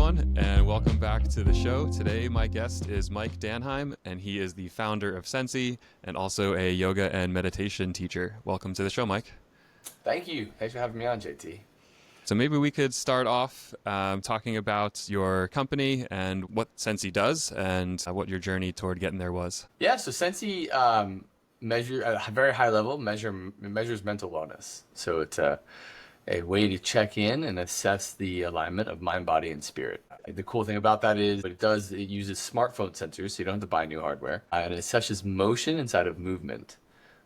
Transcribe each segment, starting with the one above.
everyone, and welcome back to the show. Today, my guest is Mike Dannheim, and he is the founder of Sensei and also a yoga and meditation teacher. Welcome to the show, Mike. Thank you. Thanks for having me on, JT. So maybe we could start off talking about your company and what Sensei does and what your journey toward getting there was. Yeah, so Sensei measure at a very high level measures mental wellness. So it's a way to check in and assess the alignment of mind, body, and spirit. The cool thing about that is what it does, it uses smartphone sensors, so you don't have to buy new hardware. And it assesses motion inside of movement.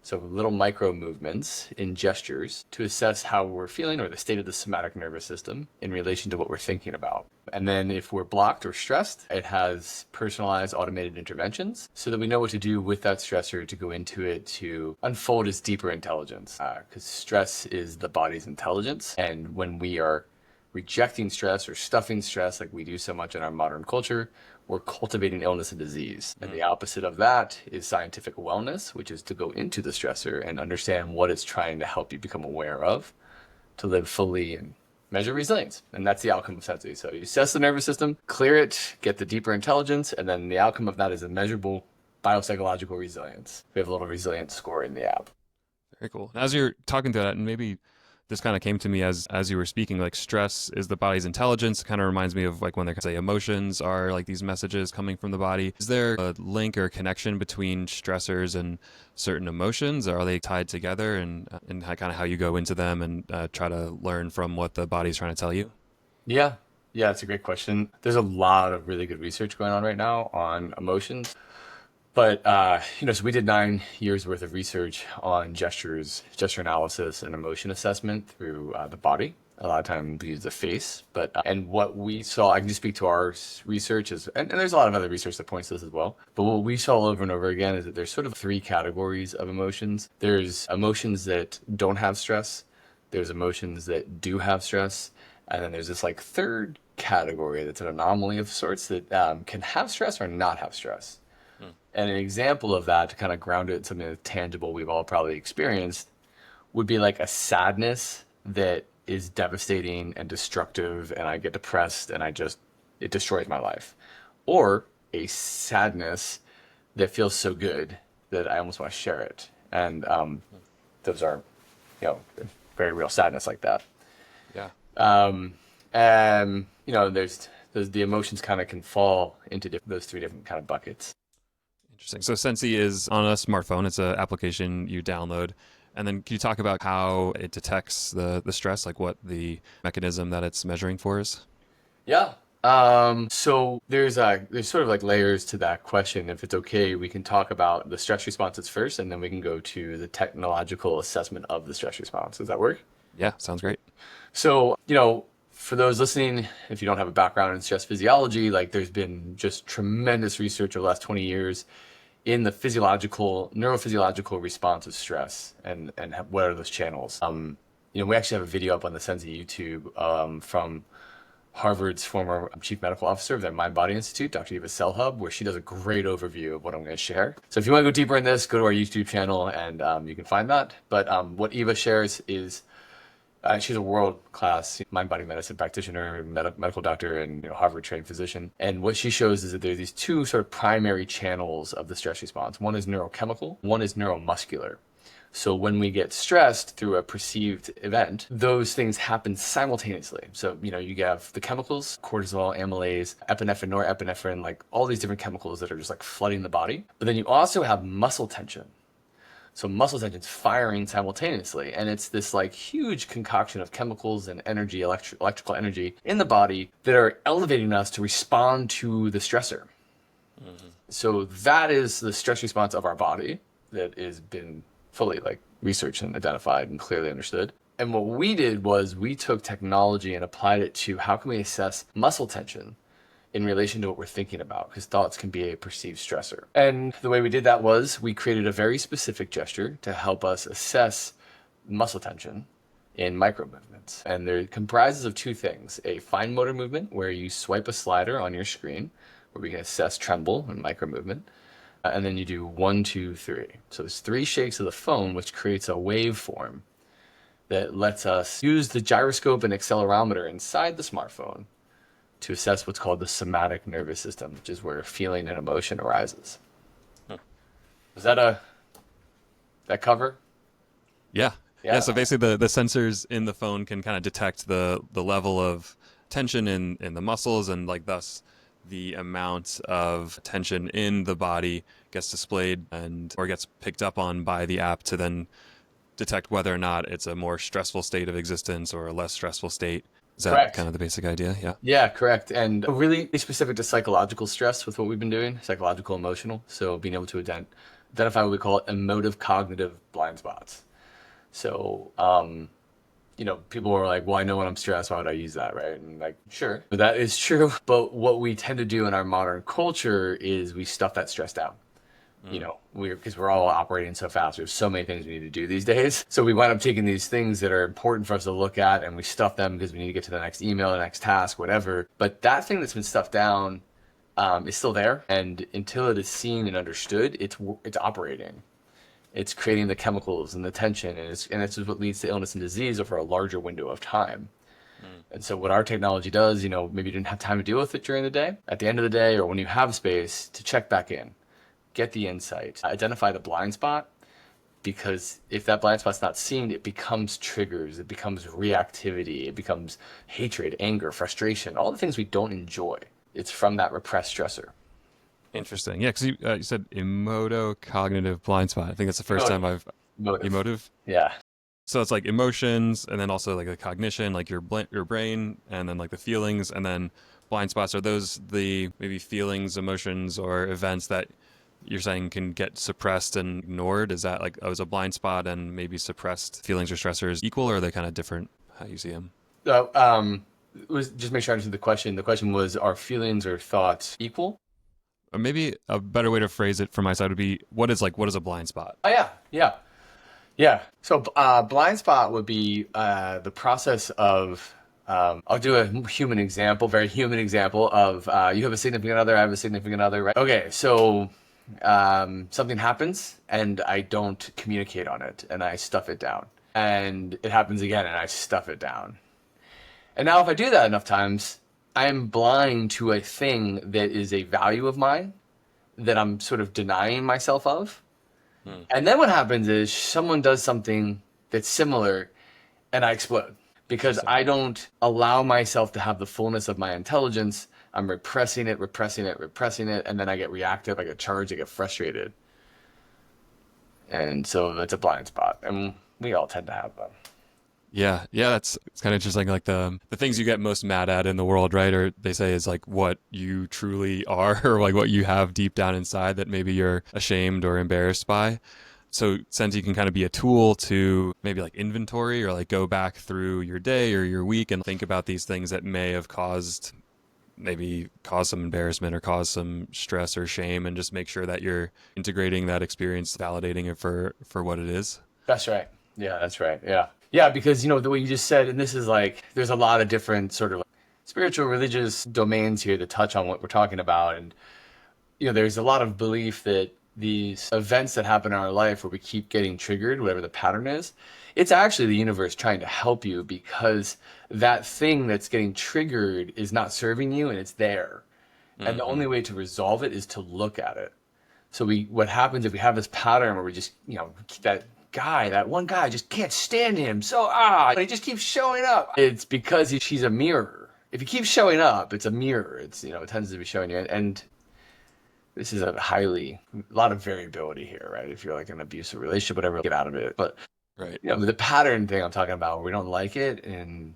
So little micro movements in gestures to assess how we're feeling or the state of the somatic nervous system in relation to what we're thinking about. And then if we're blocked or stressed, it has personalized automated interventions so that we know what to do with that stressor to go into it to unfold its deeper intelligence. Because stress is the body's intelligence. And when we are rejecting stress or stuffing stress like we do so much in our modern culture, we're cultivating illness and disease. And the opposite of that is scientific wellness, which is to go into the stressor and understand what it's trying to help you become aware of, to live fully and measure resilience. And that's the outcome of Sensei. So you assess the nervous system, clear it, get the deeper intelligence, and then the outcome of that is a measurable biopsychological resilience. We have a little resilience score in the app. Very cool. As you're talking to that, and maybe this kind of came to me as you were speaking, like stress is the body's intelligence. It kind of reminds me of like when they say emotions are like these messages coming from the body. Is there a link or connection between stressors and certain emotions? Or are they tied together and kind of how you go into them and try to learn from what the body's trying to tell you? Yeah, it's a great question. There's a lot of really good research going on right now on emotions. But, so we did 9 years worth of research on gestures, gesture analysis, and emotion assessment through the body. A lot of times we use the face, and what we saw, I can just speak to our research, and there's a lot of other research that points to this as well. But what we saw over and over again is that there's sort of 3 categories of emotions. There's emotions that don't have stress. There's emotions that do have stress. And then there's this like third category that's an anomaly of sorts that can have stress or not have stress. And an example of that, to kind of ground it in something that's tangible we've all probably experienced, would be like a sadness that is devastating and destructive, and I get depressed and it destroys my life. Or a sadness that feels so good that I almost want to share it. And those are, very real sadness like that. Yeah. And, there's the emotions kind of can fall into those 3 different kind of buckets. Interesting. So Sensei is on a smartphone. It's an application you download. And then can you talk about how it detects the stress, like what the mechanism that it's measuring for is? Yeah. So there's sort of like layers to that question. If it's okay, we can talk about the stress responses first, and then we can go to the technological assessment of the stress response. Does that work? Yeah, sounds great. So, for those listening, if you don't have a background in stress physiology, like there's been just tremendous research over the last 20 years in the neurophysiological response of stress and what are those channels. We actually have a video up on the Sensei YouTube from Harvard's former chief medical officer of their Mind Body Institute, Dr. Eva Selhub, where she does a great overview of what I'm going to share. So if you want to go deeper in this, go to our YouTube channel and you can find that. But what Eva shares is she's a world-class mind-body medicine practitioner, medical doctor, and Harvard-trained physician. And what she shows is that there are these 2 sort of primary channels of the stress response. One is neurochemical, one is neuromuscular. So when we get stressed through a perceived event, those things happen simultaneously. So, you have the chemicals, cortisol, amylase, epinephrine, norepinephrine, like all these different chemicals that are just like flooding the body. But then you also have muscle tension. So muscle tension's firing simultaneously, and it's this like huge concoction of chemicals and energy, electrical energy in the body that are elevating us to respond to the stressor. Mm-hmm. So that is the stress response of our body that has been fully like researched and identified and clearly understood. And what we did was we took technology and applied it to how can we assess muscle tension in relation to what we're thinking about, because thoughts can be a perceived stressor. And the way we did that was we created a very specific gesture to help us assess muscle tension in micro movements. And it comprises of 2 things: a fine motor movement where you swipe a slider on your screen where we can assess tremble and micro movement. And then you do 1, 2, 3. So there's 3 shakes of the phone, which creates a waveform that lets us use the gyroscope and accelerometer inside the smartphone to assess what's called the somatic nervous system, which is where feeling and emotion arises. Was that a that cover? Yeah. Yeah. Yeah. So basically, the sensors in the phone can kind of detect the level of tension in the muscles, and like thus the amount of tension in the body gets displayed and or gets picked up on by the app to then detect whether or not it's a more stressful state of existence or a less stressful state. Is that kind Correct. of the basic idea? Yeah. Yeah, correct. And really specific to psychological stress with what we've been doing, psychological, emotional. So being able to identify what we call emotive cognitive blind spots. So, people are like, well, I know when I'm stressed, why would I use that, right? And like, sure, that is true. But what we tend to do in our modern culture is we stuff that stress down. Mm. Because we're all operating so fast. There's so many things we need to do these days. So we wind up taking these things that are important for us to look at and we stuff them because we need to get to the next email, the next task, whatever. But that thing that's been stuffed down is still there. And until it is seen and understood, it's operating. It's creating the chemicals and the tension, and it's what leads to illness and disease over a larger window of time. Mm. And so what our technology does, maybe you didn't have time to deal with it during the day, at the end of the day, or when you have space to check back in, get the insight, identify the blind spot, because if that blind spot's not seen, it becomes triggers, it becomes reactivity, it becomes hatred, anger, frustration, all the things we don't enjoy. It's from that repressed stressor. Interesting. Yeah, because you said cognitive blind spot. I think that's the first time Emotive. I've Emotive. emotive. Yeah. So it's like emotions, and then also like the cognition, like your brain, and then like the feelings, and then blind spots. Are those the maybe feelings, emotions, or events that you're saying can get suppressed and ignored? Is that like is a blind spot and maybe suppressed feelings or stressors equal, or are they kind of different? How you see them? So, was just make sure I understood the question. The question was, are feelings or thoughts equal? Or maybe a better way to phrase it from my side would be, what is a blind spot? Oh yeah, yeah, yeah. So blind spot would be the process of. I'll do a human example, very human example of you have a significant other, I have a significant other, right? Okay, so something happens and I don't communicate on it and I stuff it down. And it happens again and I stuff it down. And now, if I do that enough times, I'm blind to a thing that is a value of mine that I'm sort of denying myself of. Hmm. And then what happens is someone does something that's similar and I explode because Interesting. I don't allow myself to have the fullness of my intelligence. I'm repressing it, repressing it, repressing it. And then I get reactive, I get charged, I get frustrated. And so that's a blind spot. And we all tend to have them. Yeah, yeah, that's it's kind of interesting. Like the things you get most mad at in the world, right? Or they say is like what you truly are, or like what you have deep down inside that maybe you're ashamed or embarrassed by. So Sensei can kind of be a tool to maybe like inventory or like go back through your day or your week and think about these things that may have caused some embarrassment or caused some stress or shame, and just make sure that you're integrating that experience, validating it for what it is. That's right. Yeah, that's right. Yeah. Yeah, because the way you just said, and this is like there's a lot of different sort of like spiritual religious domains here that touch on what we're talking about. And there's a lot of belief that these events that happen in our life where we keep getting triggered, whatever the pattern is, it's actually the universe trying to help you because that thing that's getting triggered is not serving you and it's there. And the Hmm. only way to resolve it is to look at it. So what happens if we have this pattern where we just, that one guy, I just can't stand him. So, he just keeps showing up. It's because she's a mirror. If he keeps showing up, it's a mirror. It tends to be showing you. And this is a lot of variability here, right? If you're like in an abusive relationship, whatever, get out of it. But, Right. the pattern thing I'm talking about, where we don't like it and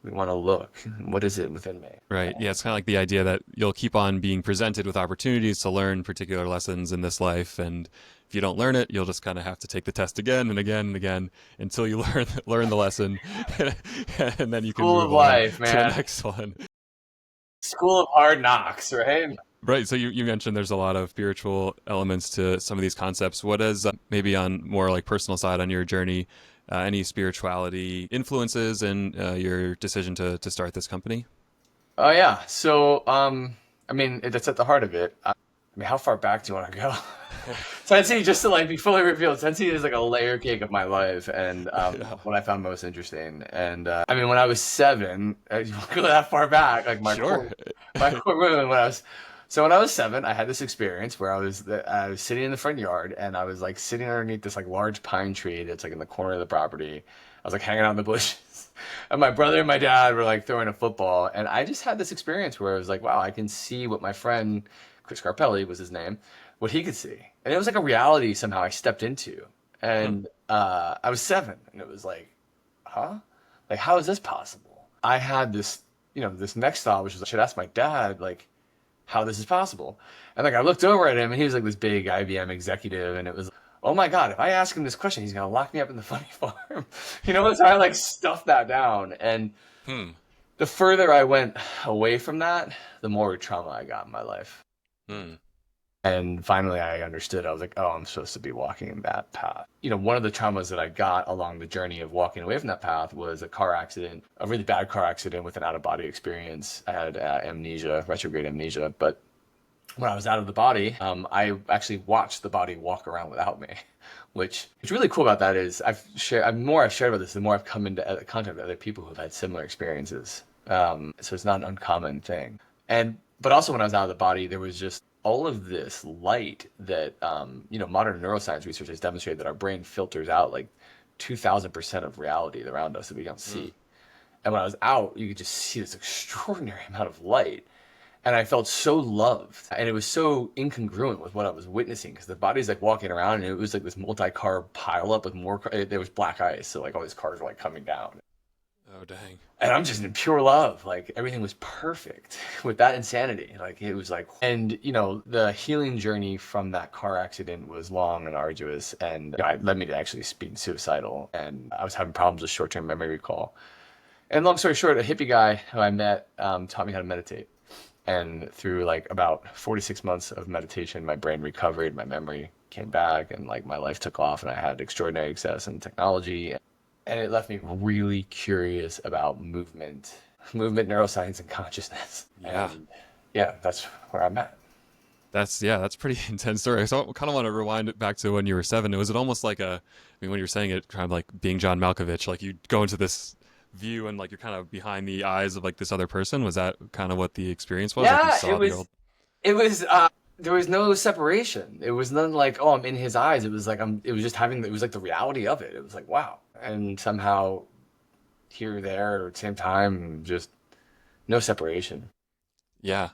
we want to look, what is it within me? Right. Yeah, it's kind of like the idea that you'll keep on being presented with opportunities to learn particular lessons in this life, and if you don't learn it, you'll just kind of have to take the test again and again and again until you learn the lesson, and then you can School of move on life, to the man. next one. School of hard knocks, right? Right. So you mentioned there's a lot of spiritual elements to some of these concepts. What is maybe on more like personal side on your journey, any spirituality influences in your decision to start this company? Oh yeah. So, I mean, that's at the heart of it. I mean, how far back do you want to go? Sensei, just to like be fully revealed, Sensei is like a layer cake of my life and Yeah. what I found most interesting. And I mean, when I was 7, you go that far back, like Sure. my core movement when I was. So when I was 7, I had this experience where I was sitting in the front yard and I was like sitting underneath this like large pine tree that's like in the corner of the property. I was like hanging out in the bushes, and my brother and my dad were like throwing a football, and I just had this experience where I was like, wow, I can see what my friend Chris Carpelli was his name, what he could see, and it was like a reality somehow I stepped into, Hmm. and I was 7, and it was like, huh? Like, how is this possible? I had this, this next thought, which was I should ask my dad, like, how this is possible. And like, I looked over at him, and he was like this big IBM executive, and it was, oh my God, if I ask him this question, he's gonna lock me up in the funny farm. So I like stuffed that down, and Hmm. the further I went away from that, the more trauma I got in my life. Hmm. And finally, I understood. I was like, oh, I'm supposed to be walking in that path. One of the traumas that I got along the journey of walking away from that path was a car accident, a really bad car accident with an out of body experience. I had amnesia, retrograde amnesia. But when I was out of the body, I actually watched the body walk around without me. What's really cool about that is the more I've shared about this, the more I've come into contact with other people who've had similar experiences. So it's not an uncommon thing. But also when I was out of the body, there was just all of this light that modern neuroscience research has demonstrated that our brain filters out like 2,000% of reality around us that we don't Hmm. see. And when I was out, you could just see this extraordinary amount of light. And I felt so loved. And it was so incongruent with what I was witnessing because the body's like walking around and it was like this multi-car pileup with more. There was black ice. So like all these cars were like coming down. Oh, dang. And I'm just in pure love. Like everything was perfect with that insanity. Like it was like, and the healing journey from that car accident was long and arduous, and it led me to actually being suicidal. And I was having problems with short-term memory recall. And long story short, a hippie guy who I met taught me how to meditate. And through like about 46 months of meditation, my brain recovered, my memory came back, and like my life took off, and I had extraordinary success in technology, and it left me really curious about movement, neuroscience, and consciousness. Yeah. And yeah, that's where I'm at. That's pretty intense story. So I kind of want to rewind it back to when you were 7. Was it almost like when you were saying it, kind of like being John Malkovich, like you go into this view and like you're kind of behind the eyes of like this other person? Was that kind of what the experience was? Like you Yeah, it saw the was. old. It was. There was no separation. It was none like, oh, I'm in his eyes. It was like I'm. It was just having. It was like the reality of it. It was like wow, and somehow here, there, at the same time, just no separation. Yeah.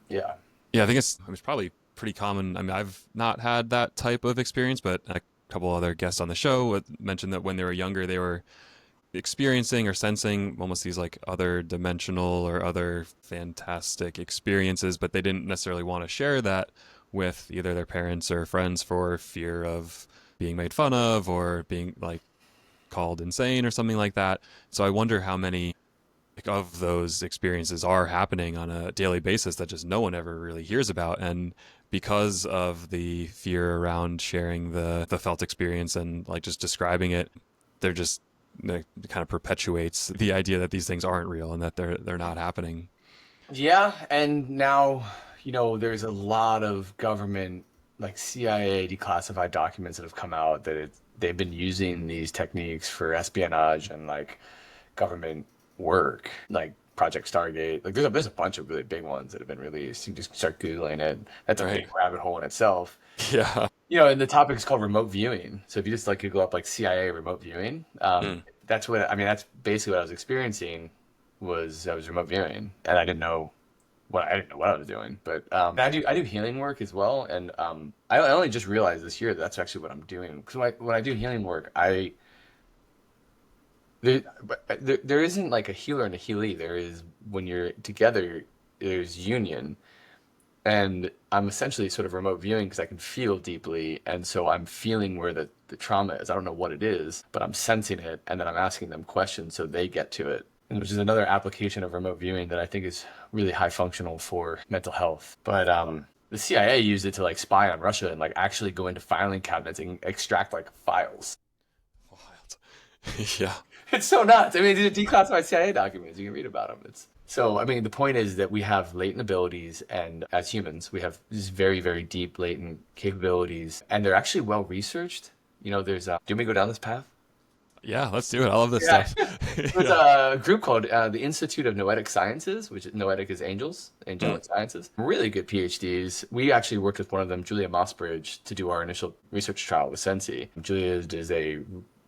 Yeah. Yeah, I think it's probably pretty common. I mean, I've not had that type of experience, but a couple other guests on the show mentioned that when they were younger, they were experiencing or sensing almost these like other dimensional or other fantastic experiences, but they didn't necessarily want to share that with either their parents or friends for fear of being made fun of or being like called insane or something like that. So I wonder how many like, of those experiences are happening on a daily basis that just no one ever really hears about. And because of the fear around sharing the felt experience and like just describing it, they're just it kind of perpetuates the idea that these things aren't real and that they're not happening. Yeah, and now, there's a lot of government, like CIA declassified documents that have come out that they've been using these techniques for espionage and like government work, like Project Stargate. Like there's a bunch of really big ones that have been released. You just start Googling it. That's a Right. big rabbit hole in itself. Yeah. And the topic is called remote viewing. So if you just like Google up like CIA remote viewing, Hmm. that's what I mean. That's basically what I was experiencing. I was remote viewing, and I didn't know what I was doing. But I do healing work as well, and I only just realized this year that that's actually what I'm doing. Because when I do healing work, there isn't like a healer and a healee. There is when you're together, there's union, and I'm essentially sort of remote viewing because I can feel deeply, and so I'm feeling where the trauma is. I don't know what it is, but I'm sensing it, and then I'm asking them questions so they get to it, and which is another application of remote viewing that I think is really high functional for mental health. But the CIA used it to like spy on Russia and like actually go into filing cabinets and extract like files. Wild. Yeah. It's so nuts. I mean, these are declassified CIA documents. You can read about them. It's so. I mean, the point is that we have latent abilities, and as humans, we have these very, very deep latent capabilities, and they're actually well researched. There's. Do you want me to go down this path? Yeah, let's do it. I love this Yeah. stuff. There's Yeah. a group called the Institute of Noetic Sciences, which noetic is angels, Mm. angelic sciences. Really good PhDs. We actually worked with one of them, Julia Mossbridge, to do our initial research trial with Sensei. Julia is a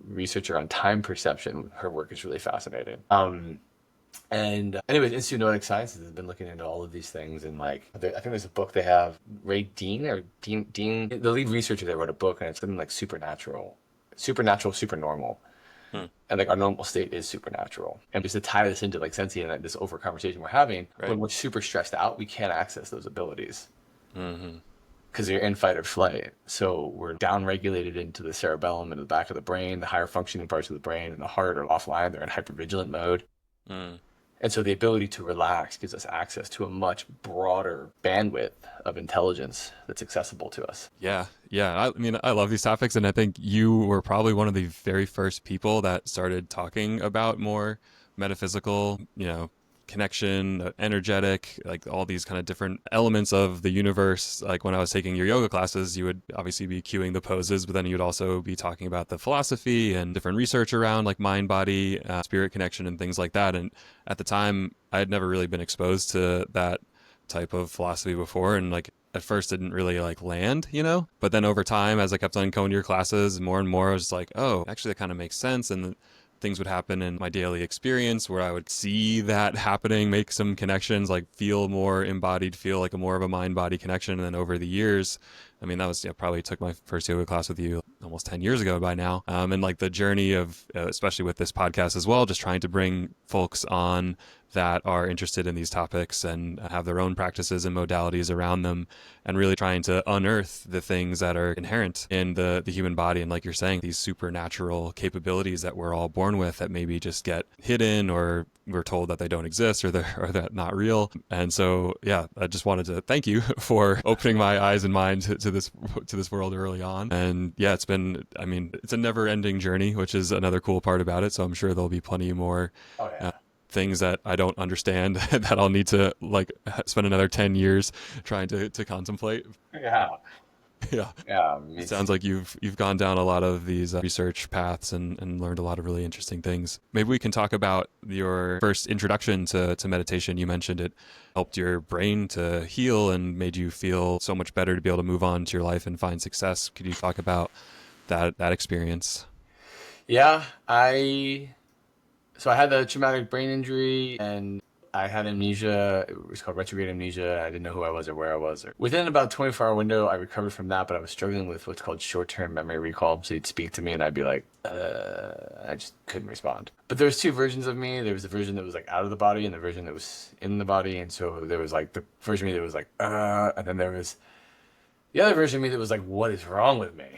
researcher on time perception. Her work is really fascinating. And anyways, Institute of Noetic Sciences has been looking into all of these things, and like, I think there's a book they have. Ray Dean or Dean, the lead researcher, they wrote a book, and it's something like supernatural, super normal. Hmm. And like our normal state is supernatural. And just to tie this into like Sensei and like, this over conversation we're having, Right. when we're super stressed out, we can't access those abilities Mm-hmm. because you're in fight or flight. So we're down regulated into the cerebellum and the back of the brain, the higher functioning parts of the brain and the heart are offline. They're in hypervigilant mode. Mm. And so the ability to relax gives us access to a much broader bandwidth of intelligence that's accessible to us. Yeah, yeah. I mean, I love these topics, and I think you were probably one of the very first people that started talking about more metaphysical, connection, energetic, like all these kind of different elements of the universe. Like when I was taking your yoga classes, you would obviously be cueing the poses, but then you'd also be talking about the philosophy and different research around like mind body, spirit connection, and things like that. And at the time, I had never really been exposed to that type of philosophy before, and like at first didn't really like land. But then over time, as I kept on going to your classes more and more, I was like, oh, actually that kind of makes sense. And things would happen in my daily experience where I would see that happening, make some connections, like feel more embodied, feel like a more of a mind body connection. And then over the years, I mean, that was probably took my first yoga class with you almost 10 years ago by now. And like the journey of, especially with this podcast as well, just trying to bring folks on that are interested in these topics and have their own practices and modalities around them, and really trying to unearth the things that are inherent in the human body. And like you're saying, these supernatural capabilities that we're all born with that maybe just get hidden, or we're told that they don't exist, or they're not real. And so, yeah, I just wanted to thank you for opening my eyes and mind to this world early on. And yeah, I mean, it's a never ending journey, which is another cool part about it. So I'm sure there'll be plenty more Oh yeah. things that I don't understand that I'll need to like spend another 10 years trying to contemplate. Yeah. Yeah. Yeah. It sounds like you've gone down a lot of these research paths and learned a lot of really interesting things. Maybe we can talk about your first introduction to meditation. You mentioned it helped your brain to heal and made you feel so much better to be able to move on to your life and find success. Could you talk about that experience? Yeah. So I had the traumatic brain injury and I had amnesia. It was called retrograde amnesia. I didn't know who I was or where I was. Within about a 24-hour window, I recovered from that, but I was struggling with what's called short-term memory recall. So you'd speak to me and I'd be like, I just couldn't respond. But there was two versions of me. There was the version that was like out of the body and the version that was in the body. And so there was like the version of me that was like, and then there was the other version of me that was like, what is wrong with me?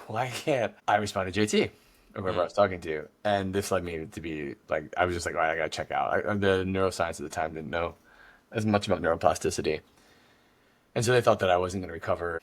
Why can't I respond to JT? Or whoever I was talking to. And this led me to be like, I was just like, all right, I gotta check out. The neuroscience at the time didn't know as much about neuroplasticity. And so they thought that I wasn't gonna recover.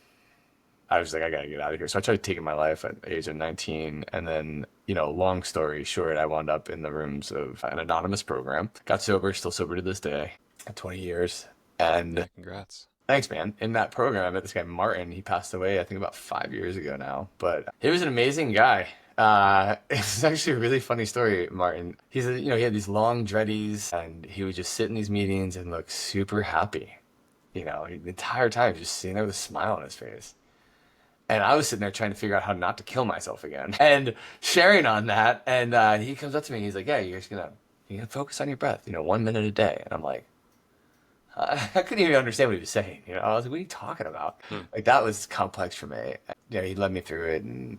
I was like, I gotta get out of here. So I tried taking my life at the age of 19. And then, long story short, I wound up in the rooms of an anonymous program. Got sober, still sober to this day, 20 years. And Yeah, congrats. thanks, man. In that program, I met this guy, Martin. He passed away, I think, about 5 years ago now. But he was an amazing guy. It's actually a really funny story, Martin. He had these long dreadies, and he would just sit in these meetings and look super happy. The entire time, just sitting there with a smile on his face. And I was sitting there trying to figure out how not to kill myself again, and sharing on that. And he comes up to me, and he's like, "Yeah, you're gonna focus on your breath, 1 minute a day." And I'm like, I couldn't even understand what he was saying. I was like, "What are you talking about?" Like that was complex for me. He led me through it, and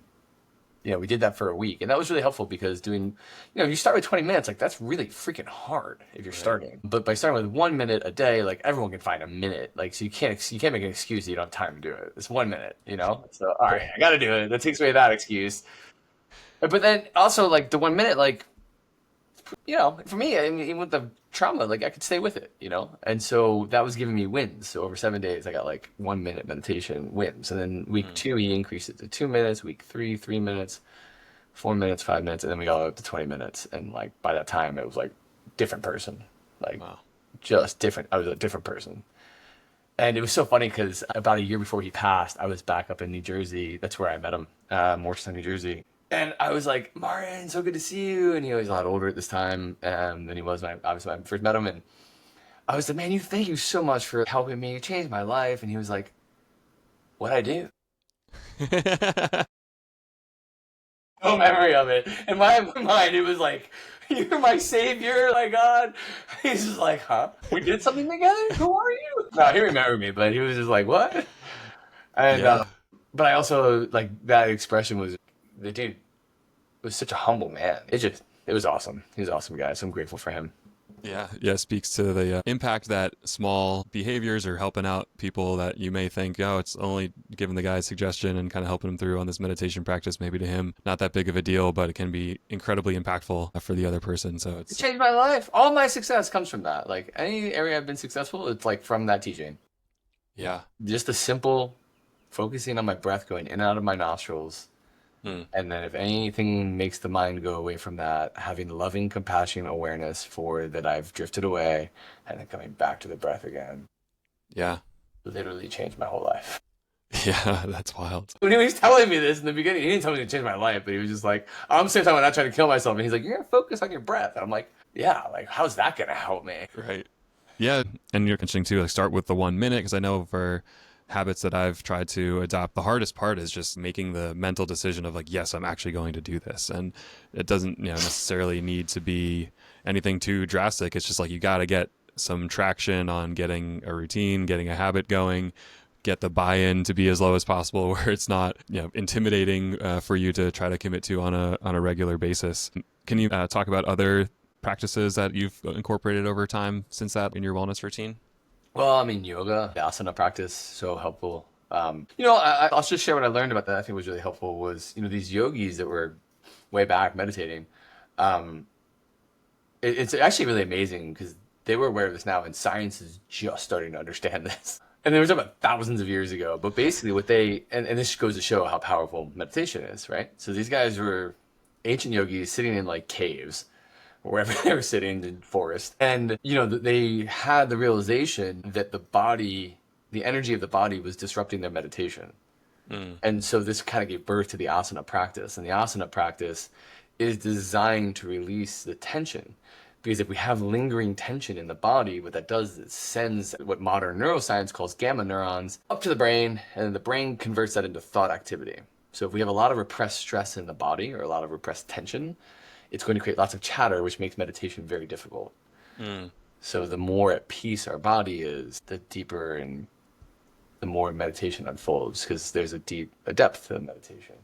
we did that for a week, and that was really helpful because if you start with 20 minutes, like that's really freaking hard if you're starting. But by starting with 1 minute a day, like everyone can find a minute. Like so you can't make an excuse that you don't have time to do it. It's 1 minute. So all right, I got to do it. That takes away that excuse. But then also like the 1 minute, like for me, I mean, even with the trauma, like I could stay with it, and so that was giving me wins. So over 7 days, I got like 1 minute meditation wins, and then week 2 he increased it to 2 minutes. Week 3, 3 minutes. 4 minutes, 5 minutes, and then we got up to 20 minutes. And like by that time, it was like different person, like Wow. just different. I was a different person. And it was so funny because about a year before he passed, I was back up in New Jersey. That's where I met him, Morristown, New Jersey. And I was like, Martin, so good to see you. And he was a lot older at this time than he was when obviously when I first met him. And I was like, man, thank you so much for helping me change my life. And he was like, what'd I do? No memory of it. In my mind, it was like, you're my savior, my God. He's just like, huh? We did something together? Who are you? No, he remembered me, but he was just like, what? And, Yeah. but I also, like, that expression was, the dude was such a humble man. It was awesome. He was an awesome guy. So I'm grateful for him. Yeah, yeah, speaks to the impact that small behaviors or helping out people that you may think, oh, it's only giving the guy a suggestion and kind of helping him through on this meditation practice. Maybe to him, not that big of a deal, but it can be incredibly impactful for the other person. So It it's, changed my life. All my success comes from that. Like, any area I've been successful, it's like from that teaching. yeah. Just a simple focusing on my breath going in and out of my nostrils. Hmm. And then if anything makes the mind go away from that, having loving compassion awareness for that I've drifted away and then coming back to the breath again, Yeah. literally changed my whole life. Yeah, that's wild. When he was telling me this in the beginning, he didn't tell me to change my life, but he was just like, I'm the same time I'm not trying to kill myself. And he's like, you're going to focus on your breath. And I'm like, yeah, like, how's that going to help me? Right. Yeah, and you're mentioning too, like start with the 1 minute because I know for habits that I've tried to adopt, the hardest part is just making the mental decision of like, yes, I'm actually going to do this, and it doesn't necessarily need to be anything too drastic. It's just like you got to get some traction on getting a routine, getting a habit going. Get the buy-in to be as low as possible, where it's not intimidating for you to try to commit to on a regular basis. Can you talk about other practices that you've incorporated over time since that in your wellness routine? Well, I mean, yoga, the asana practice, so helpful. I'll just share what I learned about that. I think was really helpful was, these yogis that were way back meditating. Um, it's actually really amazing because they were aware of this now, and science is just starting to understand this. And it was about thousands of years ago. But basically, and this goes to show how powerful meditation is, right? So these guys were ancient yogis sitting in like caves, wherever they were sitting in forest. And, they had the realization that the energy of the body was disrupting their meditation. Mm. And so this kind of gave birth to the asana practice. And the asana practice is designed to release the tension. Because if we have lingering tension in the body, what that does is it sends what modern neuroscience calls gamma neurons up to the brain, and then the brain converts that into thought activity. So if we have a lot of repressed stress in the body or a lot of repressed tension, it's going to create lots of chatter, which makes meditation very difficult. Mm. So the more at peace our body is, the deeper and the more meditation unfolds because there's a depth to meditation.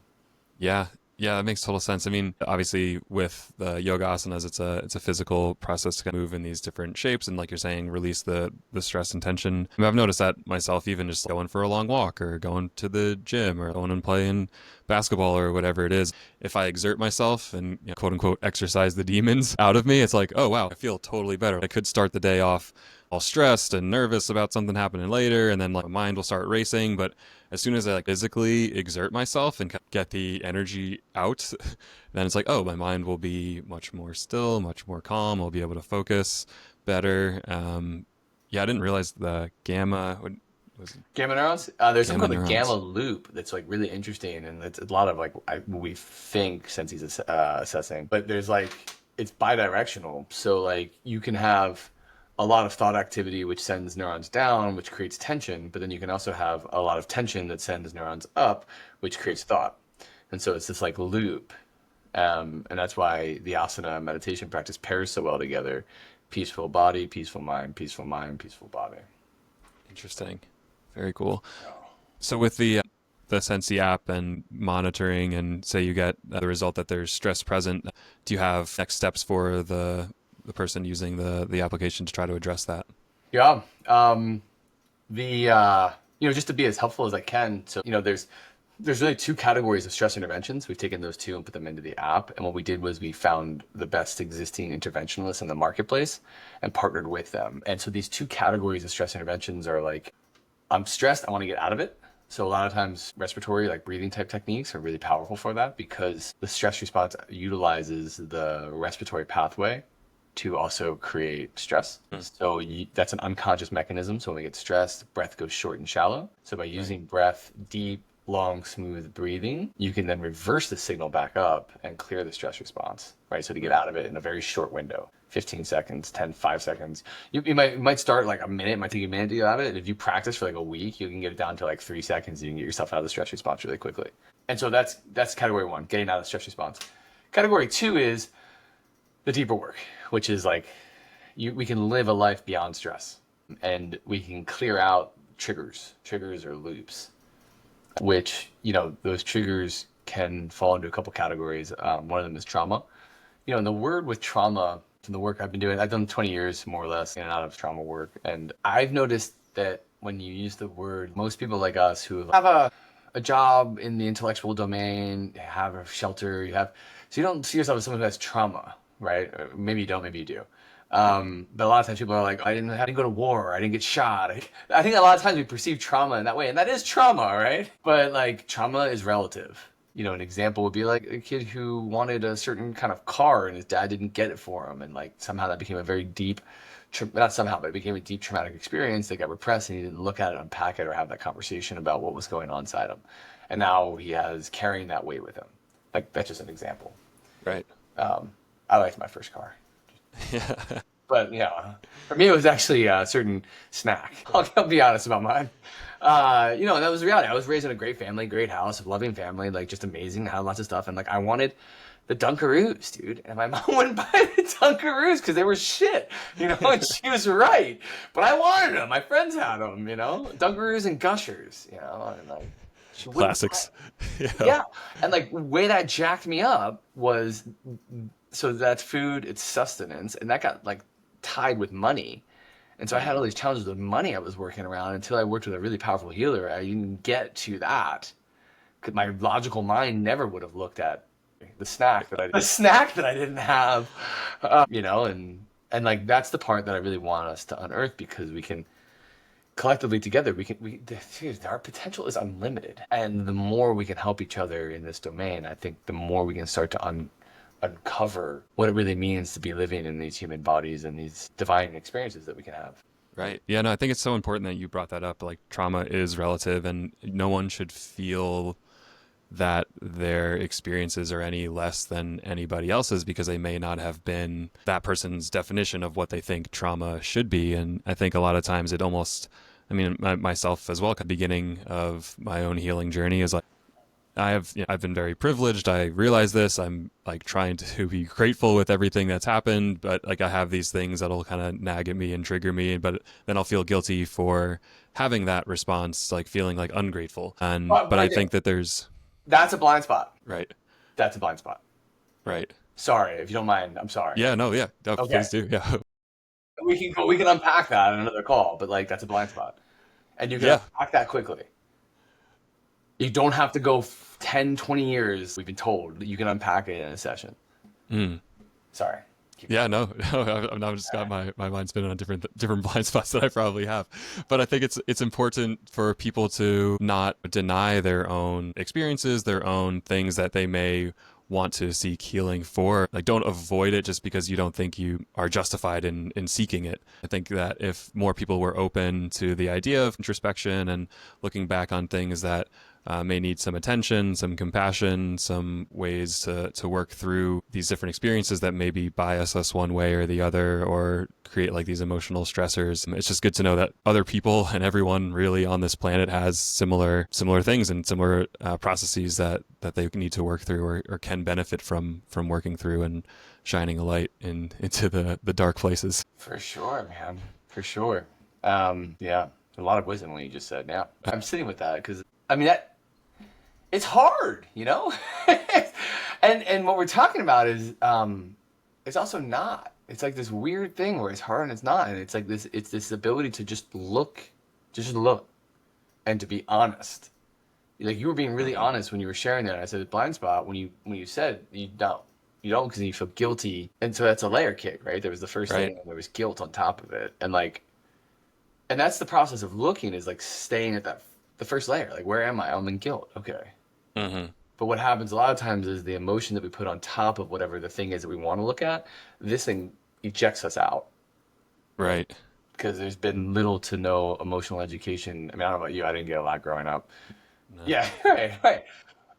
Yeah, yeah, that makes total sense. I mean, obviously, with the yoga asanas, it's a physical process to kind of move in these different shapes, and like you're saying, release the stress and tension. I mean, I've noticed that myself, even just going for a long walk, or going to the gym, or going and playing basketball, or whatever it is. If I exert myself and quote unquote exercise the demons out of me, it's like, oh wow, I feel totally better. I could start the day off all stressed and nervous about something happening later, and then like my mind will start racing, but as soon as I like physically exert myself and get the energy out, then it's like, oh, my mind will be much more still, much more calm. I'll be able to focus better. Yeah, I didn't realize the gamma was Gamma neurons? There's something gamma called the gamma neurons. loop that's like really interesting, and it's a lot of like we think Sensei's assessing, but there's like it's bidirectional. So like you can have a lot of thought activity which sends neurons down, which creates tension, but then you can also have a lot of tension that sends neurons up, which creates thought. And so it's this like loop, and that's why the asana meditation practice pairs so well together: peaceful body, peaceful mind, peaceful mind, peaceful body. Interesting. Very cool. So with the Sensei app and monitoring, and say you get the result that there's stress present, do you have next steps for the person using the application to try to address that? Yeah. The just to be as helpful as I can. So there's really two categories of stress interventions. We've taken those two and put them into the app. And what we did was we found the best existing interventionalists in the marketplace and partnered with them. And so these two categories of stress interventions are like, I'm stressed, I want to get out of it. So a lot of times respiratory, like breathing type techniques are really powerful for that because the stress response utilizes the respiratory pathway to also create stress. So that's an unconscious mechanism. So when we get stressed, breath goes short and shallow. So by using breath, deep, long, smooth breathing, you can then reverse the signal back up and clear the stress response, right? So to get out of it in a very short window, 15 seconds, 10, 5 seconds. You might start like a minute, it might take you a minute to get out of it. And if you practice for like a week, you can get it down to like 3 seconds. You can get yourself out of the stress response really quickly. And so that's category one, getting out of the stress response. Category two is the deeper work, which is like we can live a life beyond stress and we can clear out triggers or loops, which, those triggers can fall into a couple categories. One of them is trauma. And the word with trauma, from the work I've been doing, I've done 20 years more or less in and out of trauma work. And I've noticed that when you use the word, most people like us who have a job in the intellectual domain, have a shelter, so you don't see yourself as someone who has trauma, right? Or maybe you don't, maybe you do. But a lot of times people are like, I didn't go to war, I didn't get shot. I think a lot of times we perceive trauma in that way, and that is trauma, right? But like trauma is relative. An example would be like a kid who wanted a certain kind of car and his dad didn't get it for him. And like somehow that became a very deep, not somehow, but it became a deep traumatic experience that got repressed and he didn't look at it, unpack it, or have that conversation about what was going on inside him. And now he has carrying that weight with him. Like that's just an example. Right. I liked my first car. Yeah. But for me, it was actually a certain snack. I'll be honest about mine. And that was the reality. I was raised in a great family, great house, a loving family, like just amazing, had lots of stuff. And like, I wanted the Dunkaroos, dude. And my mom wouldn't buy the Dunkaroos because they were shit, and she was right. But I wanted them. My friends had them, Dunkaroos and Gushers, and like, she wouldn't Classics. buy it. Yeah. And like, the way that jacked me up was, so that's food, it's sustenance, and that got like tied with money. And so I had all these challenges with money I was working around until I worked with a really powerful healer. I didn't get to that because my logical mind never would have looked at the snack that I didn't have, and like that's the part that I really want us to unearth, because we can collectively together dude, our potential is unlimited, and the more we can help each other in this domain, I think the more we can start to uncover what it really means to be living in these human bodies and these divine experiences that we can have. Right. Yeah, no, I think it's so important that you brought that up. Like, trauma is relative, and no one should feel that their experiences are any less than anybody else's because they may not have been that person's definition of what they think trauma should be. And I think a lot of times it almost, myself as well, at the beginning of my own healing journey is like, I've been very privileged. I realize this. I'm like trying to be grateful with everything that's happened, but like I have these things that'll kind of nag at me and trigger me, but then I'll feel guilty for having that response, like feeling like ungrateful. But I think that that's a blind spot. Right. That's a blind spot. Right. Sorry, if you don't mind. I'm sorry. Yeah, no, yeah. No, Okay. Please do. Yeah. We can unpack that in another call, but like that's a blind spot. And you can unpack that quickly. You don't have to go 10, 20 years. We've been told that you can unpack it in a session. Sorry. Yeah, no, I've just got my mind spinning on different blind spots that I probably have. But I think it's important for people to not deny their own experiences, their own things that they may want to seek healing for. Like, don't avoid it just because you don't think you are justified in seeking it. I think that if more people were open to the idea of introspection and looking back on things that may need some attention, some compassion, some ways to work through these different experiences that maybe bias us one way or the other, or create like these emotional stressors. It's just good to know that other people and everyone really on this planet has similar things and similar processes that they need to work through or can benefit from working through and shining a light into the dark places. For sure, man. For sure. Yeah, a lot of wisdom when you just said. Yeah, I'm sitting with that because it's hard, and what we're talking about is it's also not. It's like this weird thing where it's hard and it's not, and it's like this ability to just look, and to be honest. Like, you were being really honest when you were sharing that. I said blind spot when you said you don't because you feel guilty, and so that's a layer cake, right? There was the first thing, and there was guilt on top of it, and that's the process of looking, is like staying at that the first layer. Like, where am I? I'm in guilt. Okay. Hmm. But what happens a lot of times is the emotion that we put on top of whatever the thing is that we want to look at, this thing ejects us out, right? Right. Because there's been little to no emotional education. I mean, I don't know about you, I didn't get a lot growing up. No. Yeah, right, right.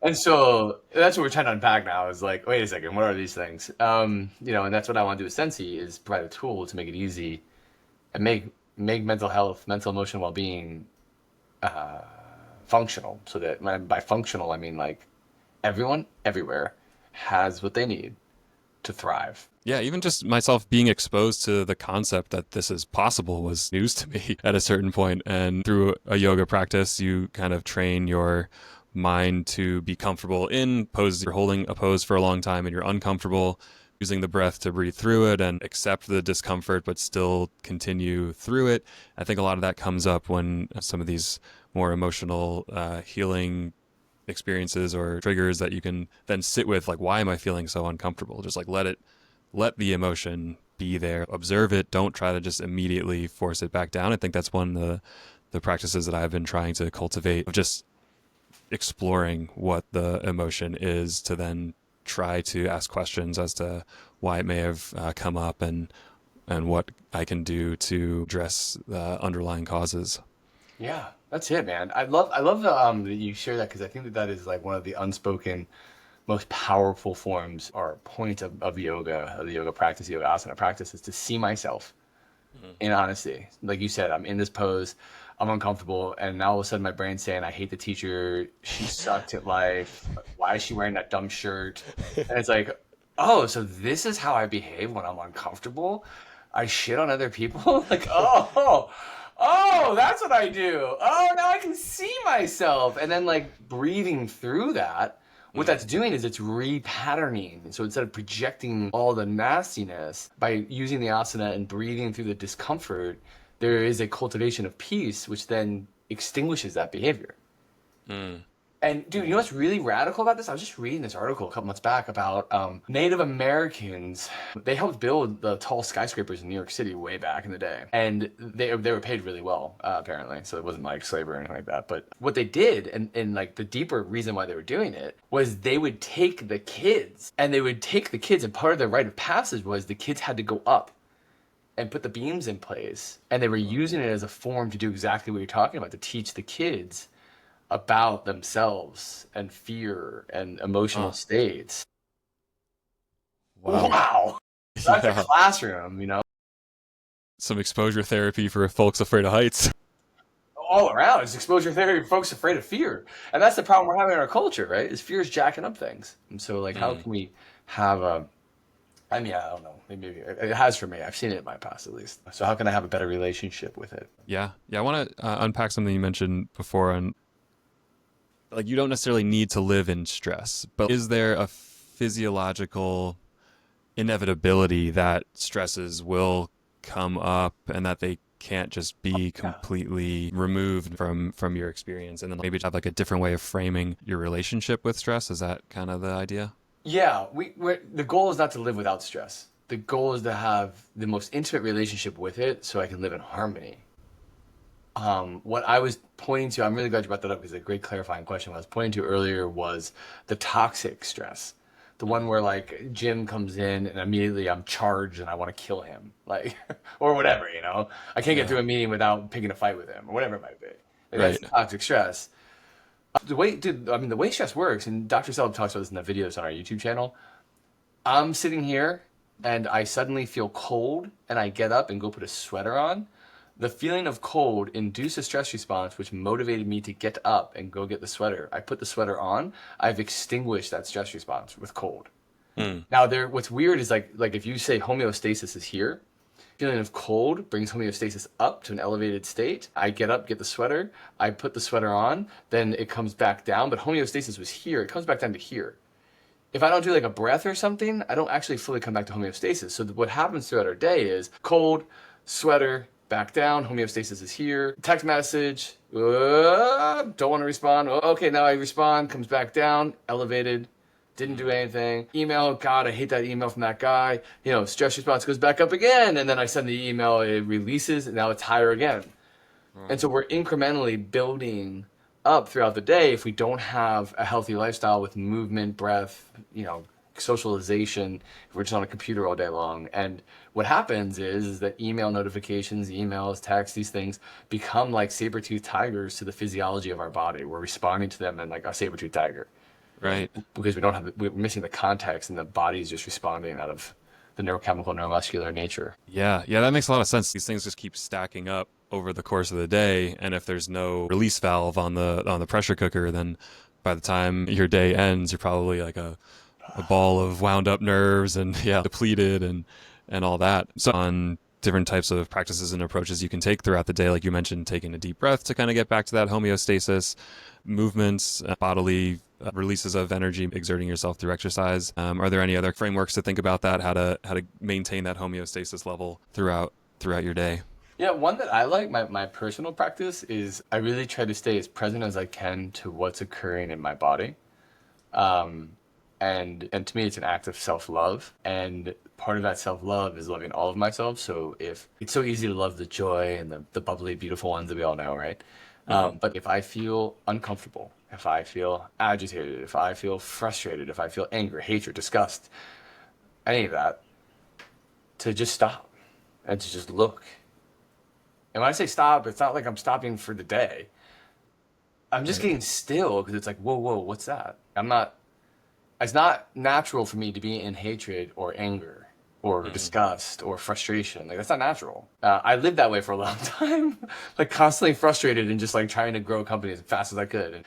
And so that's what we're trying to unpack now is like, wait a second, what are these things? And that's what I want to do with Sensei is provide a tool to make it easy and make mental health, mental emotional well-being functional. So that by functional, I mean like everyone, everywhere has what they need to thrive. Yeah, even just myself being exposed to the concept that this is possible was news to me at a certain point. And through a yoga practice, you kind of train your mind to be comfortable in poses. You're holding a pose for a long time and you're uncomfortable, using the breath to breathe through it and accept the discomfort, but still continue through it. I think a lot of that comes up when some of these more emotional healing experiences or triggers that you can then sit with, like, why am I feeling so uncomfortable? Just like let the emotion be there, observe it, don't try to just immediately force it back down. I think that's one of the practices that I've been trying to cultivate, of just exploring what the emotion is, to then try to ask questions as to why it may have come up, and what I can do to address the underlying causes. Yeah, that's it, man. I love that you share that because I think that that is like one of the unspoken, most powerful forms or point of yoga, of the yoga practice, yoga asana practice, is to see myself in honesty. Like you said, I'm in this pose, I'm uncomfortable, and now all of a sudden my brain's saying, I hate the teacher, she sucked at life, why is she wearing that dumb shirt? And it's like, oh, so this is how I behave when I'm uncomfortable? I shit on other people? Like, oh, that's what I do. Oh, now I can see myself. And then like breathing through that, what Mm. that's doing is it's repatterning. So instead of projecting all the nastiness by using the asana and breathing through the discomfort, there is a cultivation of peace, which then extinguishes that behavior. Mm. And dude, you know what's really radical about this? I was just reading this article a couple months back about Native Americans. They helped build the tall skyscrapers in New York City way back in the day, and they were paid really well apparently. So it wasn't like slavery or anything like that. But what they did, and like the deeper reason why they were doing it, was they would take the kids, and part of their rite of passage was the kids had to go up and put the beams in place, and they were using it as a form to do exactly what you're talking about, to teach the kids about themselves and fear and emotional Huh. states. Wow. Wow. That's a Yeah. classroom. Some exposure therapy for folks afraid of heights. All around. It's exposure therapy for folks afraid of fear. And that's the problem we're having in our culture, right? Is fear is jacking up things. And so like how Mm. can we have a I mean, I don't know. Maybe it has for me. I've seen it in my past at least. So how can I have a better relationship with it? Yeah. Yeah. I want to unpack something you mentioned before, and like, you don't necessarily need to live in stress, but is there a physiological inevitability that stresses will come up and that they can't just be Yeah. completely removed from your experience, and then maybe have like a different way of framing your relationship with stress? Is that kind of the idea? Yeah, the goal is not to live without stress. The goal is to have the most intimate relationship with it so I can live in harmony. What I was pointing to, I'm really glad you brought that up because it's a great clarifying question. What I was pointing to earlier was the toxic stress. The one where like Jim comes in and immediately I'm charged and I want to kill him. Like, or whatever. I can't get Yeah. through a meeting without picking a fight with him or whatever it might be. Like, that's Right. toxic stress. The way stress works, and Dr. Selb talks about this in the videos on our YouTube channel. I'm sitting here and I suddenly feel cold and I get up and go put a sweater on. The feeling of cold induced a stress response which motivated me to get up and go get the sweater. I put the sweater on. I've extinguished that stress response with cold. Mm. Now what's weird is like if you say homeostasis is here, feeling of cold brings homeostasis up to an elevated state. I get up, get the sweater, I put the sweater on, then it comes back down, but homeostasis was here. It comes back down to here. If I don't do like a breath or something, I don't actually fully come back to homeostasis. So what happens throughout our day is cold, sweater, back down, homeostasis is here. Text message, don't want to respond. Oh, okay, now I respond, comes back down, elevated, didn't do anything. Email, God, I hate that email from that guy. Stress response goes back up again, and then I send the email, it releases, and now it's higher again. And so we're incrementally building up throughout the day if we don't have a healthy lifestyle with movement, breath, socialization, if we're just on a computer all day long. And what happens is that email notifications, emails, texts, these things become like saber-toothed tigers to the physiology of our body. We're responding to them in like a saber-toothed tiger, Right. because we're missing the context, and the body is just responding out of the neurochemical, neuromuscular nature. Yeah, yeah, that makes a lot of sense. These things just keep stacking up over the course of the day, and if there's no release valve on the pressure cooker, then by the time your day ends, you're probably like a ball of wound up nerves and yeah, depleted and all that. So on different types of practices and approaches you can take throughout the day, like you mentioned, taking a deep breath to kind of get back to that homeostasis, movements, bodily releases of energy, exerting yourself through exercise. Are there any other frameworks to think about that? How to maintain that homeostasis level throughout your day? Yeah, one that I like, my personal practice is I really try to stay as present as I can to what's occurring in my body. Um, and to me, it's an act of self-love. And part of that self-love is loving all of myself. So if it's so easy to love the joy and the bubbly, beautiful ones that we all know, right? But if I feel uncomfortable, if I feel agitated, if I feel frustrated, if I feel anger, hatred, disgust, any of that, to just stop and to just look. And when I say stop, it's not like I'm stopping for the day. I'm just Right. getting still because it's like, whoa, whoa, what's that? It's not natural for me to be in hatred or anger or disgust or frustration. Like, that's not natural. I lived that way for a long time, like constantly frustrated and just like trying to grow a company as fast as I could.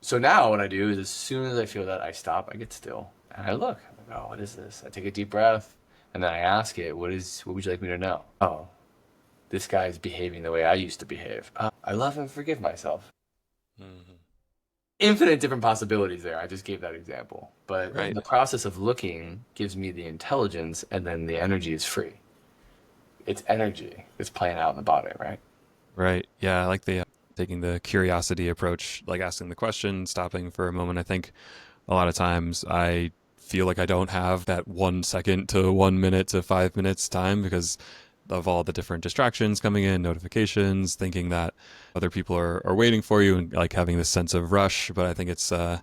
So now what I do is as soon as I feel that, I stop, I get still, and I look. I'm like, oh, what is this? I take a deep breath, and then I ask it, what would you like me to know? Oh, this guy is behaving the way I used to behave. I love and forgive myself. Mhm. Infinite different possibilities there. I just gave that example. But Right. the process of looking gives me the intelligence, and then the energy is free. It's energy that's playing out in the body, right? Right. Yeah, I like the taking the curiosity approach, like asking the question, stopping for a moment. I think a lot of times I feel like I don't have that 1 second to 1 minute to 5 minutes time because of all the different distractions coming in, notifications, thinking that other people are waiting for you and like having this sense of rush. But I think it's a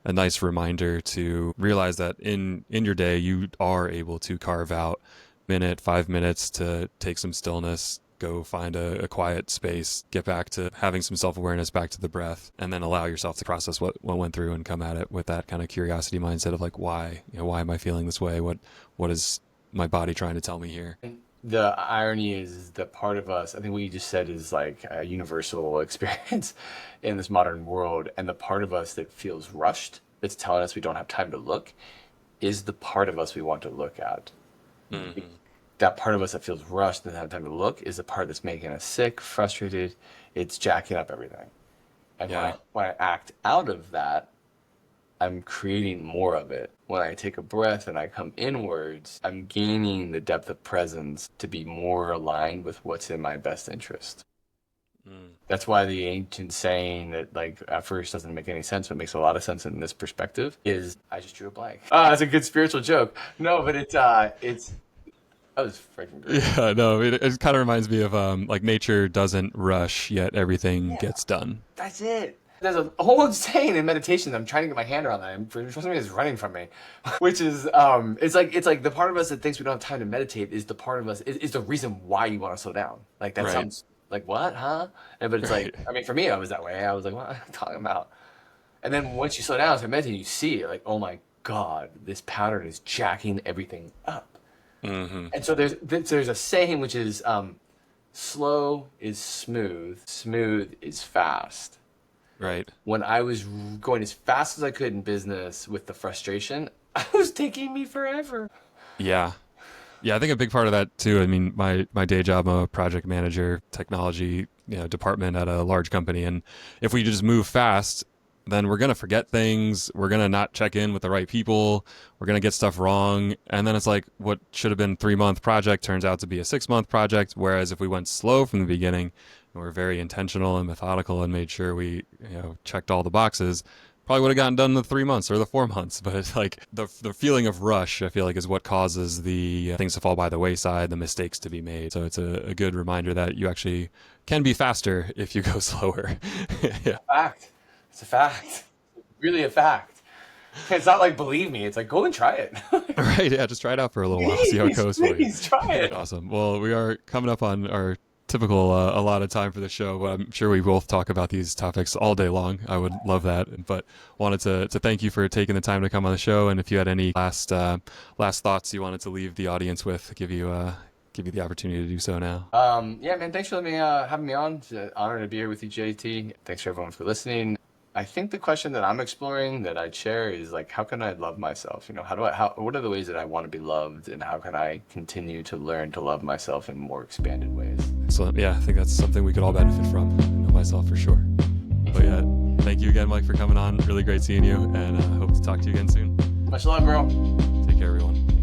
nice reminder to realize that in your day, you are able to carve out minute, 5 minutes to take some stillness, go find a quiet space, get back to having some self-awareness, back to the breath, and then allow yourself to process what went through and come at it with that kind of curiosity mindset of like, why am I feeling this way? What is my body trying to tell me here? And the irony is that part of us, I think what you just said is like a universal experience in this modern world. And the part of us that feels rushed, that's telling us we don't have time to look, is the part of us we want to look at. Hmm. That part of us that feels rushed and doesn't have time to look is the part that's making us sick, frustrated. It's jacking up everything. And Yeah. when I act out of that, I'm creating more of it. When I take a breath and I come inwards, I'm gaining the depth of presence to be more aligned with what's in my best interest. Mm. That's why the ancient saying that like at first doesn't make any sense, but makes a lot of sense in this perspective is I just drew a blank. It's a good spiritual joke. No, but it's that was freaking great. Yeah, no, it kind of reminds me of like nature doesn't rush, yet everything Yeah, gets done. that's it. There's a whole saying in meditation that I'm trying to get my hand around that, and for some reason it's running from me, which is it's like the part of us that thinks we don't have time to meditate is the part of us is the reason why you want to slow down. Like that Right. sounds like what, huh? But it's like Right. I mean for me I was that way. I was like what am I talking about? And then once you slow down and meditate, you see it like oh my god, this pattern is jacking everything up. Hmm. And so there's a saying which is slow is smooth, smooth is fast. Right. When I was going as fast as I could in business with the frustration, it was taking me forever. Yeah. Yeah, I think a big part of that too. I mean, my day job, I'm a project manager, technology, department at a large company, and if we just move fast, then we're gonna forget things. We're gonna not check in with the right people. We're gonna get stuff wrong, and then it's like what should have been a 3 month project turns out to be a 6 month project. Whereas if we went slow from the beginning and we're very intentional and methodical and made sure we checked all the boxes, Probably would have gotten done in the 3 months or the 4 months, but it's like the feeling of rush, I feel like, is what causes the things to fall by the wayside, the mistakes to be made. So it's a good reminder that you actually can be faster if you go slower. Yeah. Fact. It's a fact. Really a fact. It's not like believe me. It's like go and try it. Right. Yeah. Just try it out for a little while. See how it Please, goes for you. please try it. Awesome. Well, we are coming up on our typical allotted time for the show, but I'm sure we both talk about these topics all day long. I would love that. But wanted to thank you for taking the time to come on the show. And if you had any last thoughts you wanted to leave the audience with, give you the opportunity to do so now. Yeah, man. Thanks for having me on. It's an honor to be here with you, JT. Thanks for everyone for listening. I think the question that I'm exploring that I'd share is like, how can I love myself? You know, what are the ways that I want to be loved, and how can I continue to learn to love myself in more expanded ways? Excellent. Yeah, I think that's something we could all benefit from. I know myself for sure. But yeah, thank you again, Mike, for coming on. Really great seeing you, and hope to talk to you again soon. Much love, bro. Take care, everyone.